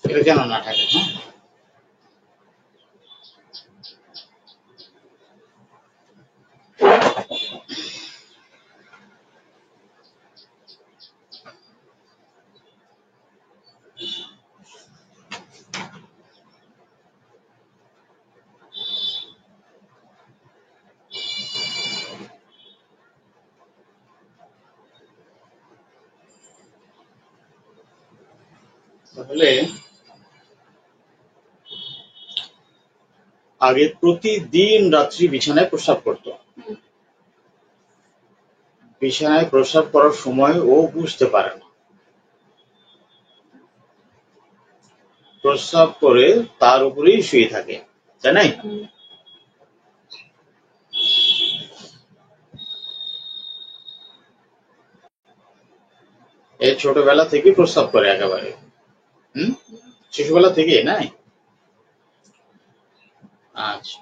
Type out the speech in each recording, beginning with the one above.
এটা যেন না থাকে। হ্যাঁ, তাহলে আগে প্রতিদিন রাত্রি বিছানায় প্রস্রাব করতো। বিছানায় প্রস্রাব করার সময় ও বুঝতে পারে না, প্রস্রাব করে তার উপরেই শুয়ে থাকে, তাই নাই? এই ছোটবেলা থেকে প্রস্রাব করে একেবারে। শিশুবেলা থেকে নাই? আচ্ছা,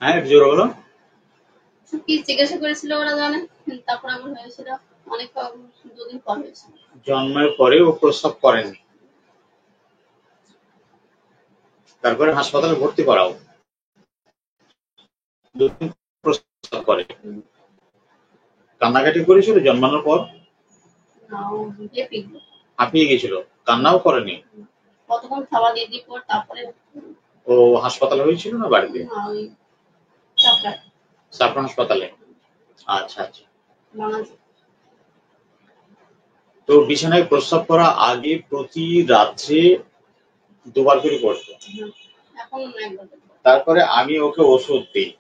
হ্যাঁ, জোর হলো কি জিজ্ঞাসা করেছিল ওরা জানে, তারপরে আমার হয়েছিল অনেক দুদিন পর হয়েছিল। জন্মের পরে ও প্রস্রাব করেনি, তারপরে হাসপাতালে ভর্তি করাও, দুদিন প্রস্রাব করে। কান্নাকাটি করেছিল জন্মানোর পর? হাঁপিয়ে গেছিল, কান্নাও করেনি? কতক্ষণ খাওয়া দিয়ে দিয়ে পর তারপরে ও হাসপাতালে হয়েছিল না বাড়িতে? সাফরান হাসপাতালে। আচ্ছা আচ্ছা। তো বিছানায় প্রস্রাব করা আগে প্রতি রাত্রে দুবার করে করতো, তারপরে আমি ওকে ওষুধ দিই,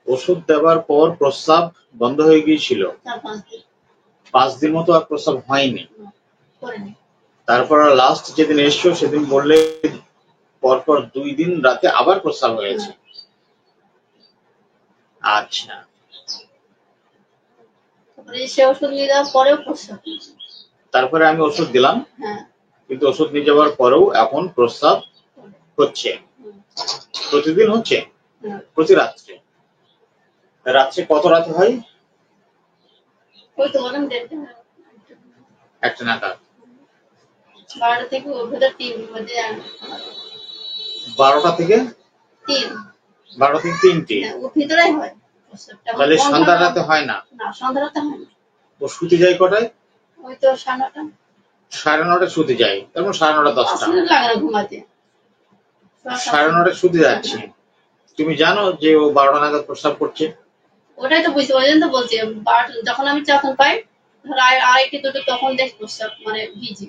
ওষুধ দেওয়ার পর প্রস্রাব বন্ধ হয়ে গিয়েছিল, 5 দিন মতো আর প্রস্রাব হয়নি। তারপর লাস্ট যেদিন এসছো সেদিন বললে পরপর 2 দিন রাতে আবার প্রস্রাব হয়েছে। আচ্ছা, তারপরে আমি ওষুধ দিলাম, কিন্তু ওষুধ নিয়ে যাওয়ার পরেও এখন প্রস্রাব হচ্ছে, প্রতিদিন হচ্ছে, প্রতি রাত্রে। রাত্রে কত রাতে হয়? একটা নাগাদ। 12টা থেকে 3টে। তাহলে সন্ধ্যা রাতে হয় না? সন্ধ্যা রাতে হয় না। ও শুতে যায় কটায়? ওই তো 9:30। 9:30 শুতে যায়, তারপর 9:30 10টা লাগে না ঘুমাতে। 9:30 শুতে যাচ্ছে। তুমি জানো যে ও 12টা নাগাদ প্রস্রাব করছে? ওটাই তো বুঝতে পারছেন, তো বলছি যখন আমি যখন পাই ধর আড়াইটে দুটো তখন দেখ প্রস্রাব মানে ভিজি,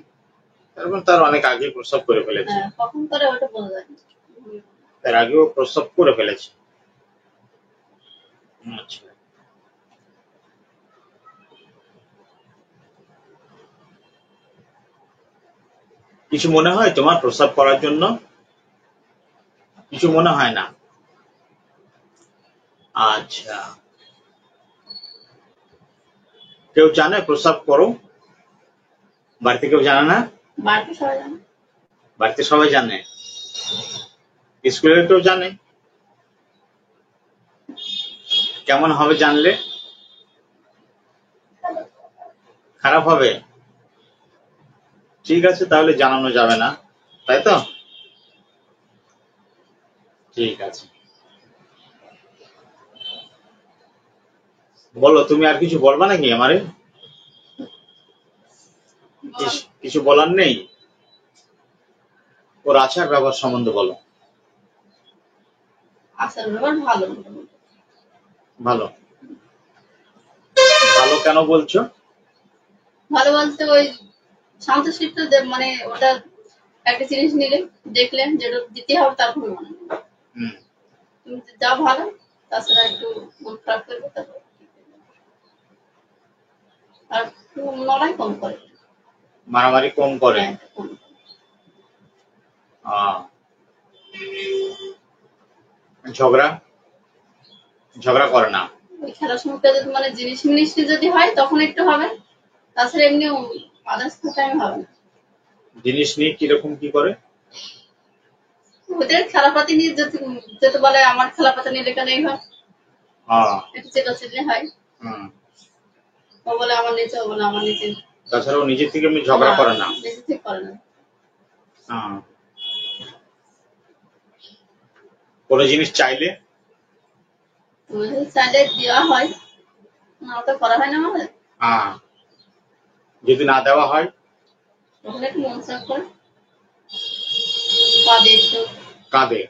তারপর তার অনেক আগে প্রস্রাব করে ফেলেছে। কখন করে ওটা বোঝা যায় না, তার আগেও প্রস্রাব করে ফেলেছে। আচ্ছা, কিছু মনে হয় তোমার প্রস্রাব করার জন্য? কিছু মনে হয় না? আচ্ছা, কেউ জানে প্রস্রাব করো? বাড়িতে কেউ জানে না? বাড়িতে সবাই জানে। বাড়িতে সবাই জানে, স্কুলের কেউ জানে? কেমন হবে জানলে? খারাপ হবে? ঠিক আছে, তাহলে জানানো যাবে না, তাই তো? ঠিক আছে, বলো, তুমি আর কিছু বলবা নাকি আমারে? কিছু বলার নেই? ওর আচার ব্যবহার সম্বন্ধে বলো। আচার ব্যবহার ভালো। ভালো? ভালো কেন বলছো? ভালো বলতে ওই শান্তশিষ্ট, মানে ওটা একটা জিনিস নিলে দেখলে যেটা দিতে হবে তারপর মনে তুমি যা ভালো, তাছাড়া একটু মন খারাপ করবে তারপর। আর লড়াই কম করে, মারামারি কম করে। ঝগড়া ঝগড়া করে না? ওই খেলার সময়টা যদি মানে জিনিস মিনিস যদি হয় তখন একটু হবে, তাছাড়া এমনি আদার্স টাইম হবে না। জিনিস নিয়ে কিরকম কি করে? ওদের খেলাপাতি নিয়ে যেতে বলে, আমার খেলাপাতি নিলে কেন এই হয়, একটু চেটাচেটনি হয়। ও বলে আমার নিচে, ও বলে আমার নিচে। তাছাড়া ও নিজে থেকে এমনি ঝগড়া করে না, নিজে থেকে করে না। কোনো জিনিস চাইলে চাইলে দেওয়া হয়, না তো করা হয় না আমাদের। যদি না দেওয়া হয় তখন একটু মন খারাপ করে, কাঁদে একটু। কাঁদে?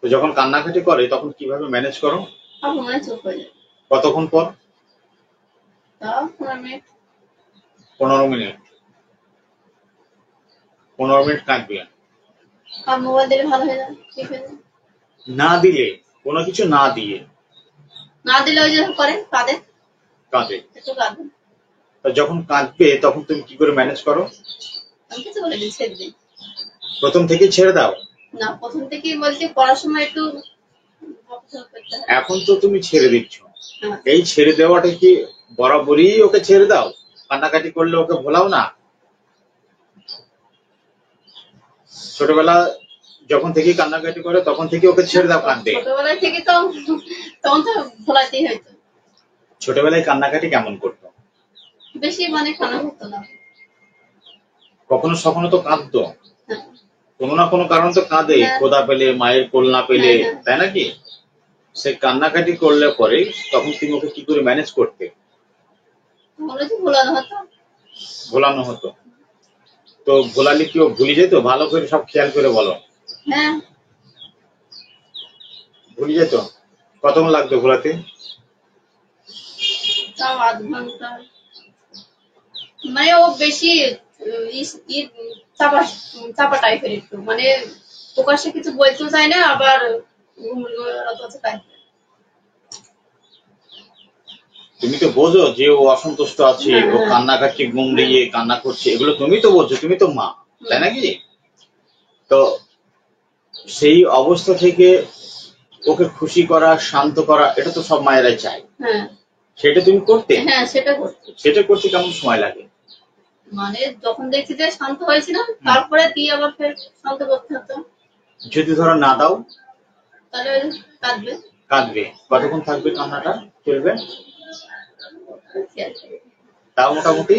তো যখন কান্নাকাটি করে তখন কিভাবে ম্যানেজ করো? মনে চুপ হয়ে যায়। কতক্ষণ পর? 15 মিনিট। 15 মিনিট? 15 মিনিট কাঁদবে। আর মোবাইল দিলে ভালো হয়ে যায়, ঠিক হয়ে যায়। না দিলে, কোনো কিছু না দিয়ে না দিলে ওই যে করে কাঁদে, কাঁদে একটু কাঁদে। তো যখন কাঁদবে তখন তুমি কি করে ম্যানেজ করো? আমি কিছু বলে দিই, ছেড়ে দিই। প্রথম থেকেই ছেড়ে দাও? না, প্রথম থেকেই বলছি পড়ার সময় একটু। এখন তো তুমি ছেড়ে দিচ্ছ, এই ছেড়ে দেওয়াটা কি বরাবরই ওকে ছেড়ে দাও? কান্নাকাটি করলে ওকে ভোলাও না? ছোটবেলা যখন থেকে কান্নাকাটি করে তখন থেকে ওকে ছেড়ে দাও কাঁদতে? ছোটবেলায় থেকে তো, তখন তো ভোলাতেই হয়তো। ছোটবেলায় কান্নাকাটি কেমন করতো? বেশি মানে কান্না করতো না। কখনো সখনো তো কাঁদতো, কোনো না কোনো কারণ তো কাঁদে, খোদা পেলে, মায়ের কোল না পেলে, তাই নাকি? সে কান্নাকাটি করলে পরে তখন তুমি ওকে কি করে ম্যানেজ করতে? ভোলানো হতো। ভোলানো হতো? তো ভোলালে কি ও ভুলে যেত? ভালো করে সব খেয়াল করে বলো। হ্যাঁ, ভুলে যেত? কতক্ষণ লাগতো ভোলাতে? তাও আধ ঘন্টা। মানে ও বেশি চাপা চাপা টাইপের, একটু মানে প্রকাশ্যে কিছু বলতেও চায় না, আবার তুমি তো বোঝো যে ও অসন্তুষ্ট আছে, ও কান্নাকাটি, গুমড়িয়ে কান্না করছে, এগুলো তুমি তো বোঝো, তুমি তো মা, তাই নাকি? তো সেই অবস্থা থেকে ওকে খুশি করা, শান্ত করা, এটা তো সব মায়েরাই চায়। সেটা তুমি করতে? হ্যাঁ, সেটা করতে। সেটা করতে কেমন সময় লাগে? মানে যখন দেখছি যে শান্ত হয়েছিল, তারপরে দিয়ে আবার ফের শান্ত করতে হতো। যদি ধরো না দাও তাহলে কাঁদবে। কাঁদবে? কতক্ষণ থাকবে কান্নাটা চলবে? তাও মোটামুটি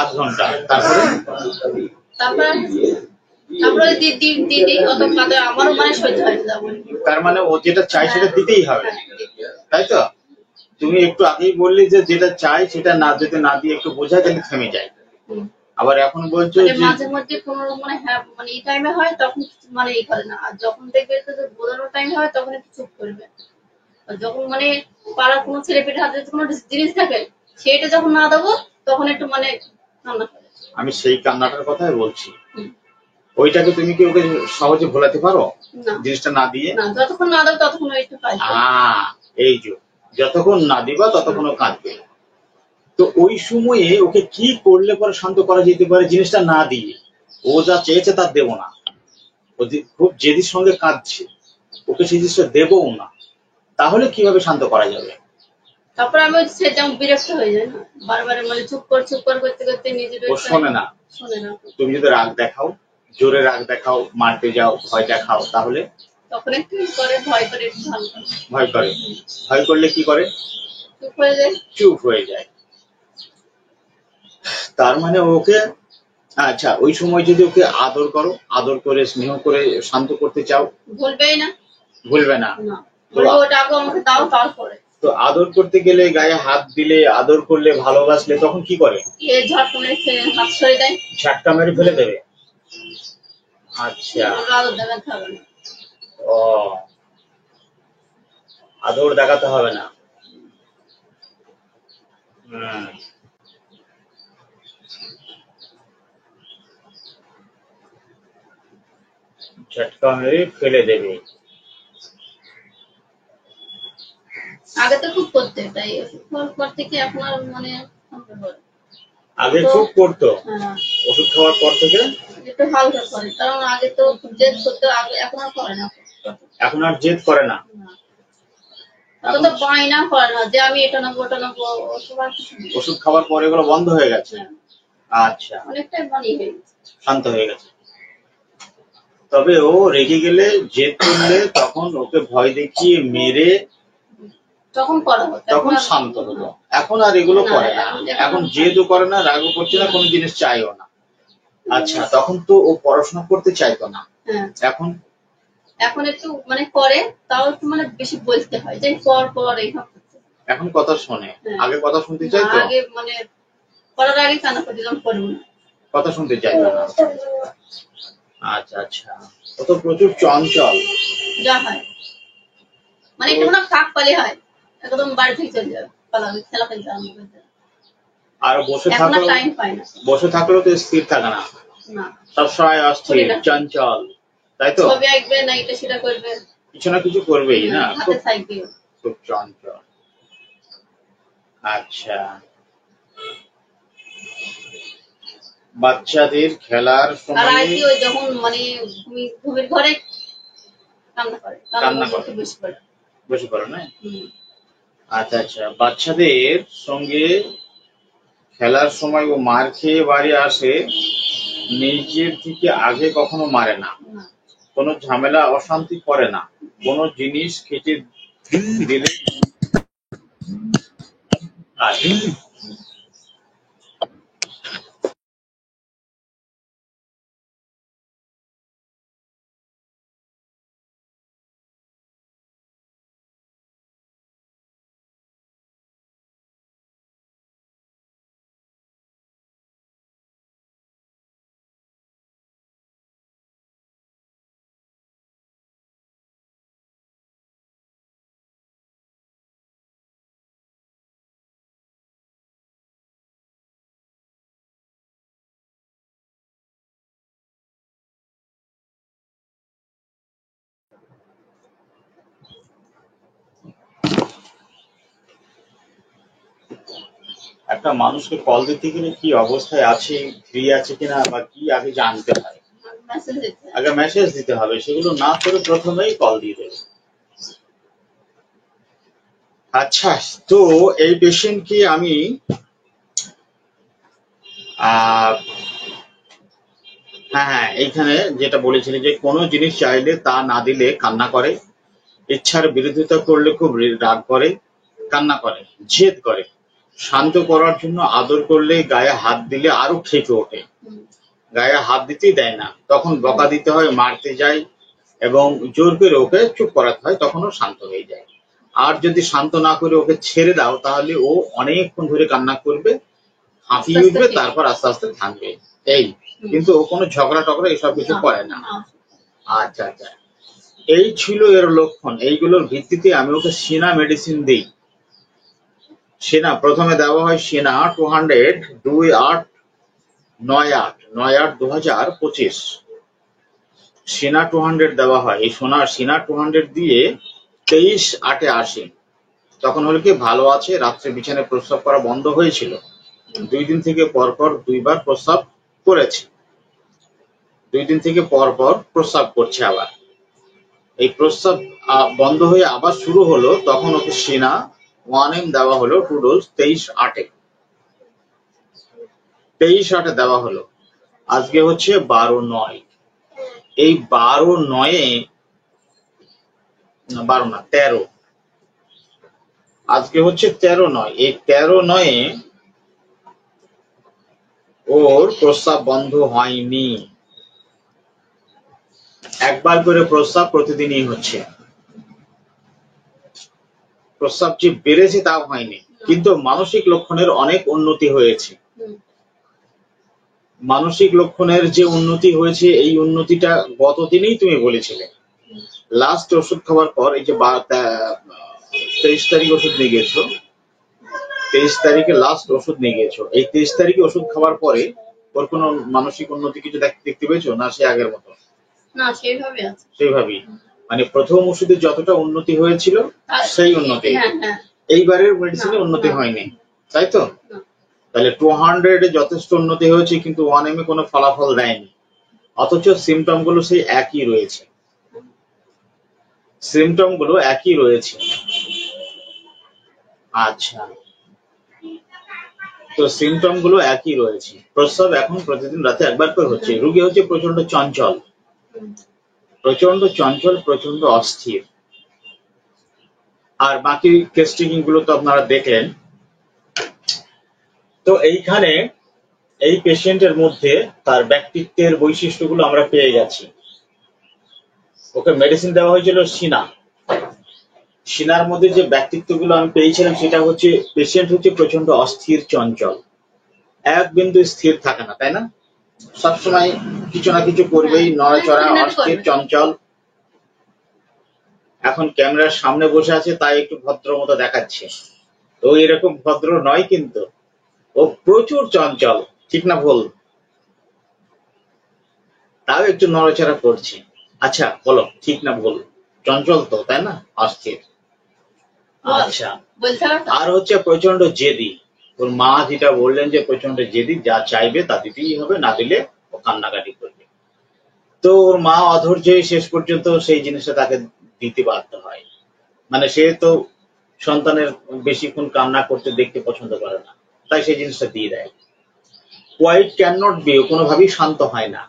আধ ঘন্টা। তারপরে তারপরে দিদি অত কাঁদে, আমারও মানে সহ্য হয় না। তার মানে ও যেটা চাই সেটা দিতেই হবে, তাই তো? তুমি একটু আগেই বললি যে যেটা চাই সেটা না, যদি না দিয়ে একটু বোঝায় তাহলে থেমে যায়। আবার এখন বলছো যে মাঝে মধ্যে কোনো মানে হ্যাঁ মানে এই টাইমে হয় তখন মানে এই করে না, আর যখন দেখবে যে বোঝানোর টাইম হয় তখন একটু চুপ করবে। যখন মানে পাড়ার কোনো ছেলে পেটে হাতে কোনো জিনিস থাকে, সেটা যখন না দেবো তখন একটু মানে কান্না করে। আমি সেই কান্নাটার কথাই বলছি। ওইটাকে তুমি কি ওকে সহজে ভোলাতে পারো জিনিসটা না দিয়ে? না, যতক্ষণ না দেবো ততক্ষণ একটু কাঁদবে। এই যে যতক্ষণ না দিবা ততক্ষণ কাঁদবে। তো ওই সময়ে ওকে কি করলে পরে শান্ত করা যেতে পারে জিনিসটা না দিয়ে? ও যা চেয়েছে তার দেবো না, ও খুব জেদির সঙ্গে কাঁদছে, ওকে সেই জিনিসটা দেবও না, তাহলে কিভাবে শান্ত করা যাবে? তারপর আমি যেমন বিরক্ত হয়ে যায় না, বারবার মানে চুপ কর করতে করতে নিজে ও শোনে না। তুমি যদি রাগ দেখাও, জোরে রাগ দেখাও, মারতে যাও, ভয় দেখাও, তাহলে তখন একটু করে ভয় করে, ভয় করে। ভয় করলে কি করে? চুপ হয়ে যায়। চুপ হয়ে যায়। তার মানে ওকে, আচ্ছা ওই সময় যদি ওকে আদর করো, আদর করে স্নেহ করে শান্ত করতে চাও, ভুলবেই না। ভুলবে না? ওটা আগে আমাকে দাও, তারপরে। তো আদর করতে গেলে, গায়ে হাত দিলে, আদর করলে, ভালোবাসলে তখন কি করে? ঝটকা মেরে হাত সরিয়ে দেয়। ঝটকা মেরে ফেলে দেবে? আচ্ছা, আদর দেখাতে হবে না। ও, আদর দেখাতে হবে না। ঝটকা মেরে ফেলে দেবে। আগে তো খুব করতে, তাই পর থেকে এখন আর মানে আগে খুব করতো, ওষুধ খাওয়ার পর থেকে একটু হালকা করে, কারণ আগে তো জেদ করতে, এখন আর করে না। এখন আর জেদ করে না, তো বায়না করে না যে আমি এটা নেবো ওটা নেবো। ওষুধ খাওয়ার পরে এগুলো বন্ধ হয়ে গেছে। আচ্ছা, অনেকটাই মানে হয়ে গেছে। শান্ত হয়ে গেছে। তবে ও রেগে গেলে, জেদ করলে তখন ওকে ভয় দেখিয়ে মেরে তখন করা হতো, তখন শান্ত হতো। এখন আর এগুলো করে না, এখন জেদও করে না, রাগও করছে না, কোনো জিনিস চাইও না। আচ্ছা, তখন তো ও পড়াশোনা করতে চাইতো না, এখন এখন একটু মানে করে, তাও একটু মানে বেশি বলতে হয় যে পর পর এইসব। এখন কথা শোনে, আগে কথা শুনতে চাইতো? আগে মানে পড়ার আগে কান্না করতে, যখন পড়বো না কথা শুনতে চাইতো না। আচ্ছা আচ্ছা, ও তো প্রচুর চঞ্চল। যা হয় মানে একটু না ফাঁক পালে হয়, একদম বাড়ি থেকে চলে যাবে, পালাবে, খেলা খেলতে আরম্ভ করতে। আর বসে থাকলেও তো স্থির থাকে না, সবসময় অস্থির, চঞ্চল, তাই তো? ছবি আঁকবে না, এটা সেটা করবে, কিছু না কিছু করবেই না, হাতে থাকবে, খুব চঞ্চল। আচ্ছা, বাচ্চাদের খেলার সময় ওই যখন মানে ঘুমের ঘরে কান্না করে বসে পড়ে না? আচ্ছা আচ্ছা, বাচ্চাদের সঙ্গে খেলার সময় ও মার খেয়ে বাড়ি আসে, নিজের থেকে আগে কখনো মারে না, কোনো ঝামেলা অশান্তি করে না, কোনো জিনিস খেতে দিলে একটা মানুষকে কল দিতে গেলে কি অবস্থায় আছে, ফ্রি আছে কিনা বা কি আগে জানতে হয়, আগে মেসেজ দিতে হবে, সেগুলো না করে প্রথমেই কল দিয়ে দেবে। আচ্ছা, তো এই পেশেন্টকে আমি হ্যাঁ, এইখানে যেটা বলেছিলেন যে কোনো জিনিস চাইলে তা না দিলে কান্না করে, ইচ্ছার বিরোধিতা করলে খুব রাগ করে, কান্না করে, জেদ করে, শান্ত করার জন্য আদর করলে, গায়ে হাত দিলে আরো খেপে ওঠে, গায়ে হাত দিতেই দেয় না, তখন বকা দিতে হয়, মারতে যায় এবং জোর করে ওকে চুপ করাতে হয়, তখন ও শান্ত হয়ে যায়। আর যদি শান্ত না করে ওকে ছেড়ে দাও, তাহলে ও অনেকক্ষণ ধরে কান্না করবে, হাঁপিয়ে উঠবে, তারপর আস্তে আস্তে থামবে। এই কিন্তু ও কোনো ঝগড়া টগড়া এসব কিছু করে না। আচ্ছা আচ্ছা, এই ছিল এর লক্ষণ। এইগুলোর ভিত্তিতে আমি ওকে সেনা মেডিসিন দিই। সেনা প্রথমে দেওয়া হয় সেনা 200, 28/9/2025 সেনা 200 দেওয়া হয়। এই সেনা 200 দিয়ে 23/8 আসে। তখন হলো কি ভালো আছে, রাত্রে বিছানায় প্রস্রাব করা বন্ধ হয়েছিল, 2 দিন থেকে পরপর 2 বার প্রস্রাব করেছে, 2 দিন থেকে পরপর প্রস্রাব করছে আবার। এই প্রস্রাব বন্ধ হয়ে আবার শুরু হলো, তখন ওকে সেনা 1M দেওয়া হলো 2 ডোজ 23/8 দেওয়া হলো। আজকে হচ্ছে 12/9, এই 12/9 না 12 না 13, আজকে হচ্ছে 13/9, এই 13/9 ওর প্রস্রাব বন্ধ হয়নি, একবার করে প্রস্রাব প্রতিদিনই হচ্ছে। প্রস্রাব যে বেড়েছে তা হয়নি, কিন্তু মানসিক লক্ষণের অনেক উন্নতি হয়েছে। মানসিক লক্ষণের যে উন্নতি হয়েছে, এই উন্নতিটা গতদিনেই তুমি বলেছিলে। লাস্ট ওষুধ খাওয়ার পর, এই যে 23 তারিখ ওষুধ নিয়ে গেছো, 23 তারিখে লাস্ট ওষুধ নিয়ে গেছো, এই 23 তারিখে ওষুধ খাওয়ার পরে ওর কোনো মানসিক উন্নতি কিছু দেখতে পেয়েছো না? সে আগের মতো? না, সেইভাবেই। মানে প্রথম ওষুধে যতটা উন্নতি হয়েছিল সেই উন্নতি এইবারের মেডিসিনে উন্নতি হয়নি, তাই তো? তাহলে 200 যথেষ্ট উন্নতি হয়েছে, কিন্তু 1M কোনো ফলাফল দেয়নি, অথচ সিমটম গুলো সেই একই রয়েছে, সিমটম গুলো একই রয়েছে। আচ্ছা, তো সিমটম গুলো একই রয়েছে। প্রস্রাব এখন প্রতিদিন রাতে একবার করে হচ্ছে। রোগী হচ্ছে প্রচন্ড চঞ্চল, প্রচন্ড অস্থির। আর বাকি টেস্টিং গুলো তো আপনারা দেখলেন। তো এইখানে এই পেশেন্টের মধ্যে তার ব্যক্তিত্বের বৈশিষ্ট্যগুলো আমরা পেয়ে গেছি। ওকে মেডিসিন দেওয়া হয়েছিল সিনার মধ্যে যে ব্যক্তিত্বগুলো আমি পেয়েছিলাম সেটা হচ্ছে পেশেন্ট হচ্ছে প্রচন্ড অস্থির চঞ্চল, এক বিন্দু স্থির থাকে না, তাই না? সবসময় কিছু না কিছু করবেই, নড়াচড়া, অস্থির চঞ্চল। এখন ক্যামেরার সামনে বসে আছে তাই একটু ভদ্র মতো দেখাচ্ছে, তো এরকম ভদ্র নয়, কিন্তু ও প্রচুর চঞ্চল, ঠিক না ভুল? তাও একটু নড়াচড়া করছে। আচ্ছা বলো, ঠিক না ভুল? চঞ্চল তো, তাই না? অস্থির। আচ্ছা, আর হচ্ছে প্রচন্ড জেদি। ওর মা যেটা বললেন যে প্রচন্ড জেদি, যা চাইবে তা দিতেই হবে, না দিলে ও কান্নাকাটি করবে। তো ওর মা অধৈর্য হয়ে শেষ পর্যন্ত সেই জিনিসটা তাকে দিতে বাধ্য হয়। মানে সে তো সন্তানের বেশিক্ষণ কান্না করতে দেখতে পছন্দ করে না, তাই সেই জিনিসটা দিয়ে দেয়। কোয়াইট ক্যান নট বি, কোনোভাবেই শান্ত হয় না,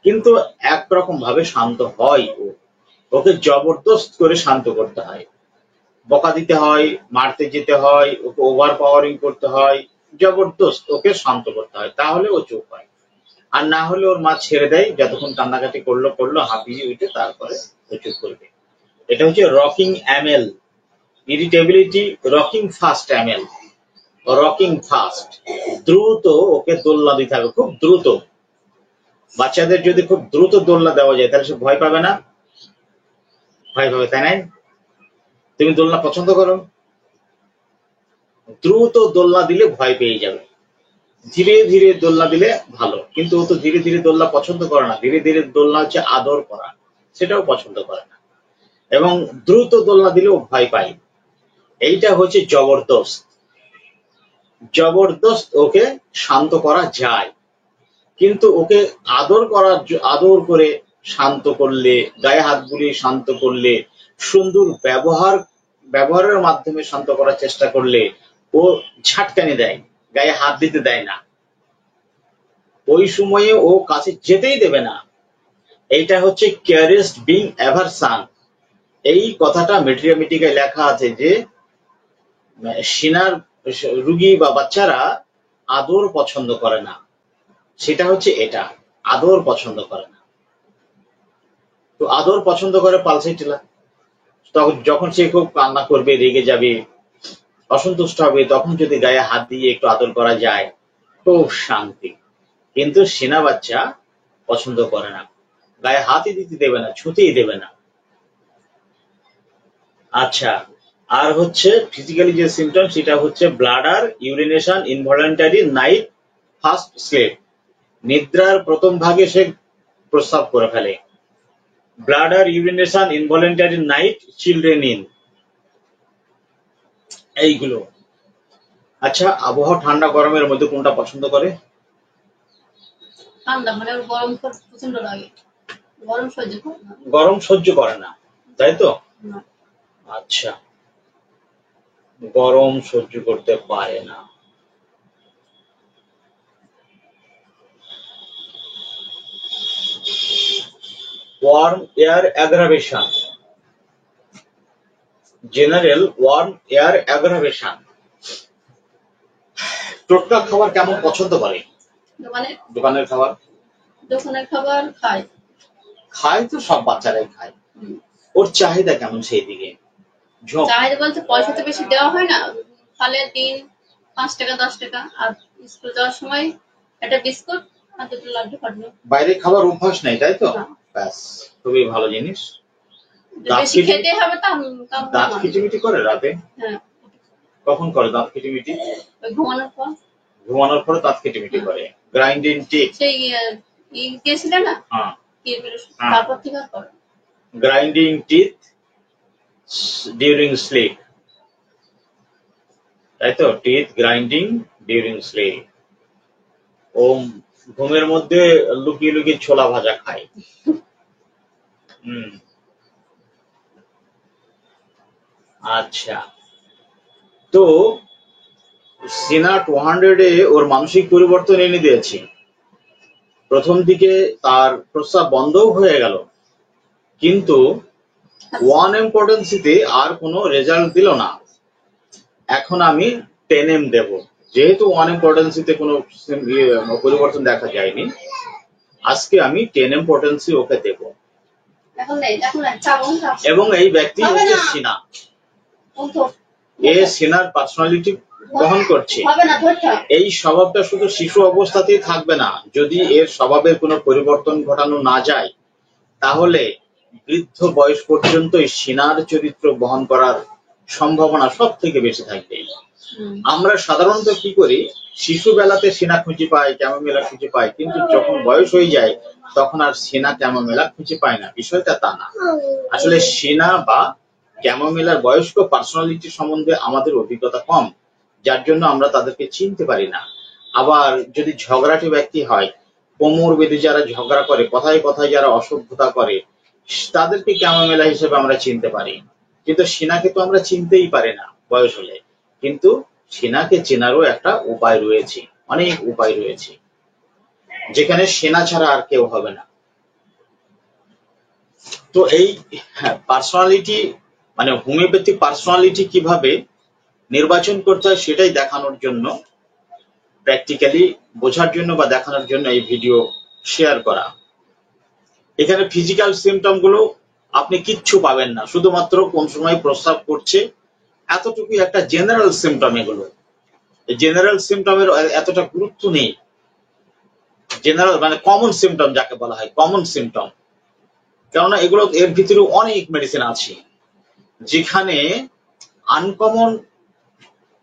কিন্তু একরকম ভাবে শান্ত হয়। ওকে জবরদস্ত করে শান্ত করতে হয়, বকা দিতে হয়, মারতে যেতে হয়, ওকে ওভার পাওয়ারিং করতে হয়, জবরদস্ত ওকে শান্ত করতে হয়, তাহলে ও চুপ হয়। আর না হলে ওর মা ছেড়ে দেয়, যতক্ষণ কান্নাকাটি করলো হাঁপিয়ে উঠে তারপরে ও চুপ করবে। এটা হচ্ছে rocking amel irritability, rocking fast amel, rocking fast, দ্রুত ওকে দোলনা দিতে হবে, খুব দ্রুত। বাচ্চাদের যদি খুব দ্রুত দোলনা দেওয়া যায় তাহলে সে ভয় পাবে না? ভয় পাবে, তাই না? তুমি দোলনা পছন্দ করো? দ্রুত দোলনা দিলে ভয় পেয়ে যাবে, ধীরে ধীরে দোলনা দিলে ভালো। কিন্তু ও তো ধীরে ধীরে দোলনা পছন্দ করে না, ধীরে ধীরে দোলনা হচ্ছে আদর করা, সেটাও পছন্দ করে না। এবং দ্রুত দোলনা দিলেও ভয় পায়। এইটা হচ্ছে জবরদস্ত। জবরদস্ত ওকে শান্ত করা যায়, কিন্তু ওকে আদর করে শান্ত করলে, গায়ে হাত বুলিয়ে শান্ত করলে, সুন্দর ব্যবহারের মাধ্যমে শান্ত করার চেষ্টা করলে ও ঝাটকানি দেয়, গায়ে হাত দিতে দেয় না, ওই সময়ে ও কাছে যেতেই দেবে না। এইটা হচ্ছে কেয়ারেস্ট বিং অ্যাভারসান। এই কথাটা মেট্রিয়ামিটিকায় লেখা আছে যে সিনার রুগী বা বাচ্চারা আদর পছন্দ করে না, সেটা হচ্ছে এটা, আদর পছন্দ করে না। তো আদর পছন্দ করে পালসাইটিলা, তখন যখন সে খুব কান্না করবে, রেগে যাবে, অসন্তুষ্ট হবে, তখন যদি গায়ে হাত দিয়ে একটু আদর করা যায় খুব শান্তি। কিন্তু সেনা বাচ্চা পছন্দ করে না, গায়ে হাতই দিতে দেবে না, ছুঁতেই দেবে না। আচ্ছা, আর হচ্ছে ফিজিক্যালি যে সিমটম সেটা হচ্ছে bladder, urination, involuntary night first sleep, নিদ্রার প্রথম ভাগে সে প্রস্রাব করে ফেলে। Bladder, urination, involuntary night children in, এইগুলো। আচ্ছা, আবহাওয়া ঠান্ডা গরমের মধ্যে কোনটা পছন্দ করে? ঠান্ডা, মানে ওর গরম প্রচন্ড লাগে, গরম সহ্য করে না, তাই তো? আচ্ছা, গরম সহ্য করতে পারে না। Warm air aggravation, general warm air aggravation. টোটকা খাবার কেমন পছন্দ করে? দোকানের খাবার খায় তো, সব বাচ্চারাই খায়। ওর চাহিদা কেমন সেই দিকে? চাহিদা বলতে পয়সা তো বেশি দেওয়া হয় না, তাহলে দিন 5 টাকা 10 টাকা, আর স্কুল যাওয়ার সময় একটা বিস্কুট আর দুটো লাড্ডু খাবে। বাইরে খাবার অভ্যাস নেই, তাই তো? ব্যাস, খুবই ভালো জিনিস। বেশি খেতে হবে তা দাঁত খিটিমিটি করে রাতে? হ্যাঁ। কখন করে দাঁত খিটিমিটি? ঘুমানোর পর দাঁত খিটিমিটি করে। গ্রাইন্ডিং টিথ, সেই গেছিল না, হ্যাঁ, তারপর থেকে করে। গ্রাইন্ডিং টিথ ডিউরিং স্লিপ, তাই তো? Teeth grinding during sleep. ও ঘুমের মধ্যে লুকিয়ে লুকিয়ে ছোলা ভাজা খায়। আচ্ছা, তো সিনা 200-এ ওর মানসিক পরিবর্তন এনে দিয়েছি। প্রথম দিকে তার প্রস্রাব বন্ধও হয়ে গেল, কিন্তু 1M পটেন্সিতে আর কোনো রেজাল্ট দিল না। এখন আমি 10M দেব। যেহেতু 1M পটেন্সিতে কোনো পরিবর্তন দেখা যায়নি, আজকে আমি 10M পটেন্সি ওকে দেব। এবং এই ব্যক্তি হচ্ছে সিনা। এ সিনার পার্সোনালিটি বহন করছে। এই স্বভাবটা শুধু শিশু অবস্থাতেই থাকবে না। যদি এর স্বভাবের কোনো পরিবর্তন ঘটানো না যায়, তাহলে বৃদ্ধ বয়স পর্যন্ত এই সিনার চরিত্র বহন করার সম্ভাবনা সব থেকে বেশি থাকবে। আমরা সাধারণত কি করি, শিশু বেলাতে সিনা খুঁজে পাই, ক্যামোমেলা খুঁজে পাই, কিন্তু যখন বয়স হয়ে যায় তখন আর সিনা ক্যামোমেলা খুঁজে পায় না। বিষয়টা তা না। আসলে সিনা বা ক্যামোমেলার বয়স্ক পার্সোনালিটি সম্বন্ধে আমাদের অভিজ্ঞতা কম, যার জন্য আমরা তাদেরকে চিনতে পারি না। আবার যদি ঝগড়াটে ব্যক্তি হয়, কোমর বেঁধে যারা ঝগড়া করে, কথায় কথায় যারা অসভ্যতা করে, তাদেরকে ক্যামোমেলা হিসেবে আমরা চিনতে পারি। কিন্তু সিনাকে তো আমরা চিনতেই পারি না বয়স হলে। কিন্তু সিনাকে চেনারও একটা উপায় রয়েছে, অনেক উপায় রয়েছে, যেখানে সেনা ছাড়া আর কেউ হবে না। তো এই পার্সোনালিটি মানে হোমিওপ্যাথি পার্সোনালিটি কিভাবে নির্বাচন করতে হয় সেটাই দেখানোর জন্য, প্র্যাকটিক্যালি বোঝার জন্য বা দেখানোর জন্য এই ভিডিও শেয়ার করা। এখানে ফিজিক্যাল সিমটম গুলো আপনি কিচ্ছু পাবেন না, শুধুমাত্র কোন সময় প্রস্রাব করছে এতটুকুই একটা জেনারেল সিমটম। এগুলো জেনারেল সিমটমের এতটা গুরুত্ব নেই। জেনারেল মানে কমন সিমটম যাকে বলা হয়, কমন সিমটম। কেননা এগুলো এর ভিতরে অনেক মেডিসিন আছে, যেখানে আনকমন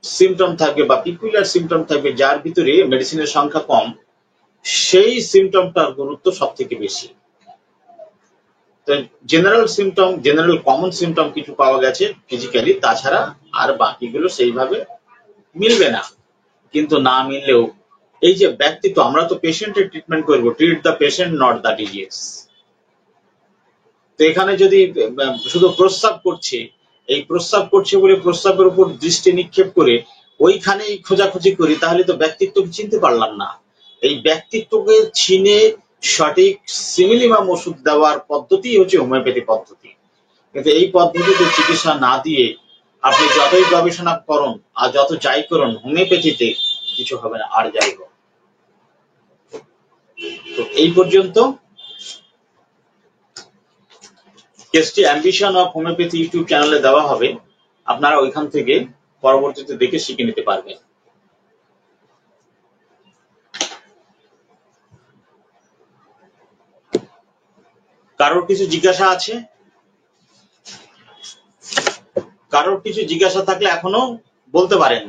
সিমটম থাকবে বা পিকুলিয়ার সিমটম থাকবে, যার ভিতরে মেডিসিনের সংখ্যা কম, সেই সিমটমটার গুরুত্ব সব থেকে বেশি। তো general symptom, general common symptom কিছু পাওয়া গেছে ফিজিক্যালি, তাছাড়া আর বাকিগুলো সেইভাবে মিলবে না। কিন্তু না মিললেও এই যে ব্যক্তিত্ব, আমরা তো পেশেন্টের ট্রিটমেন্ট করবো, treat the patient not the disease. তো এখানে যদি শুধু প্রস্রাব করছে, এই প্রস্রাব করছে বলে প্রস্রাবের উপর দৃষ্টি নিক্ষেপ করে ওইখানেই খোঁজাখুঁজি করি, তাহলে তো ব্যক্তিত্বকে চিনতে পারলাম না। এই ব্যক্তিত্বকে চিনে সঠিক সিমিলিমাম ওষুধ দেওয়ার পদ্ধতি হচ্ছে হোমিওপ্যাথি পদ্ধতি। কিন্তু এই পদ্ধতিতে চিকিৎসা না দিয়ে আপনি যতই গবেষণা করুন আর যত যাই করুন, হোমিওপ্যাথিতে কিছু হবে না। আর যাই হোক, তো এই পর্যন্ত কেসটি অ্যাম্বিশন অফ হোমিওপ্যাথি ইউটিউব চ্যানেলে দেওয়া হবে, আপনারা ওইখান থেকে পরবর্তীতে দেখে শিখে নিতে পারবেন। কারোর কিছু জিজ্ঞাসা আছে? কারোর কিছু জিজ্ঞাসা থাকলে এখনো বলতে পারেন।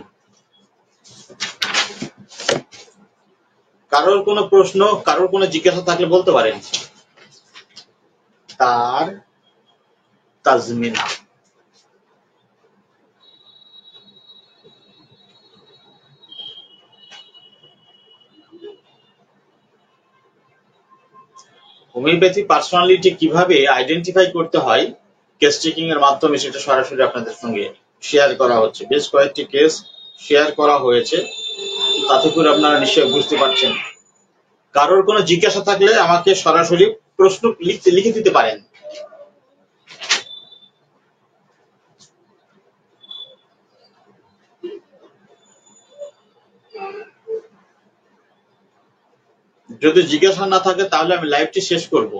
কারোর কোনো প্রশ্ন, কারোর কোনো জিজ্ঞাসা থাকলে বলতে পারেন। তাজমিনা, হোমিওপ্যাথি পার্সোনালিটি কিভাবে আইডেন্টিফাই করতে হয় কেস চেকিং এর মাধ্যমে, সেটা সরাসরি আপনাদের সঙ্গে শেয়ার করা হচ্ছে। বেশ কয়েকটি কেস শেয়ার করা হয়েছে, তাতে করে আপনারা নিশ্চয়ই বুঝতে পারছেন। কারোর কোনো জিজ্ঞাসা থাকলে আমাকে সরাসরি প্রশ্ন লিখে দিতে পারেন। যদি জিজ্ঞাসা না থাকে তাহলে আমি লাইভটি শেষ করব।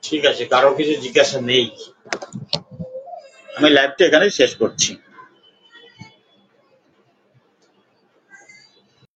ঠিক আছে, কারো কিছু জিজ্ঞাসা নেই, আমি লাইভটা এখানে শেষ করছি।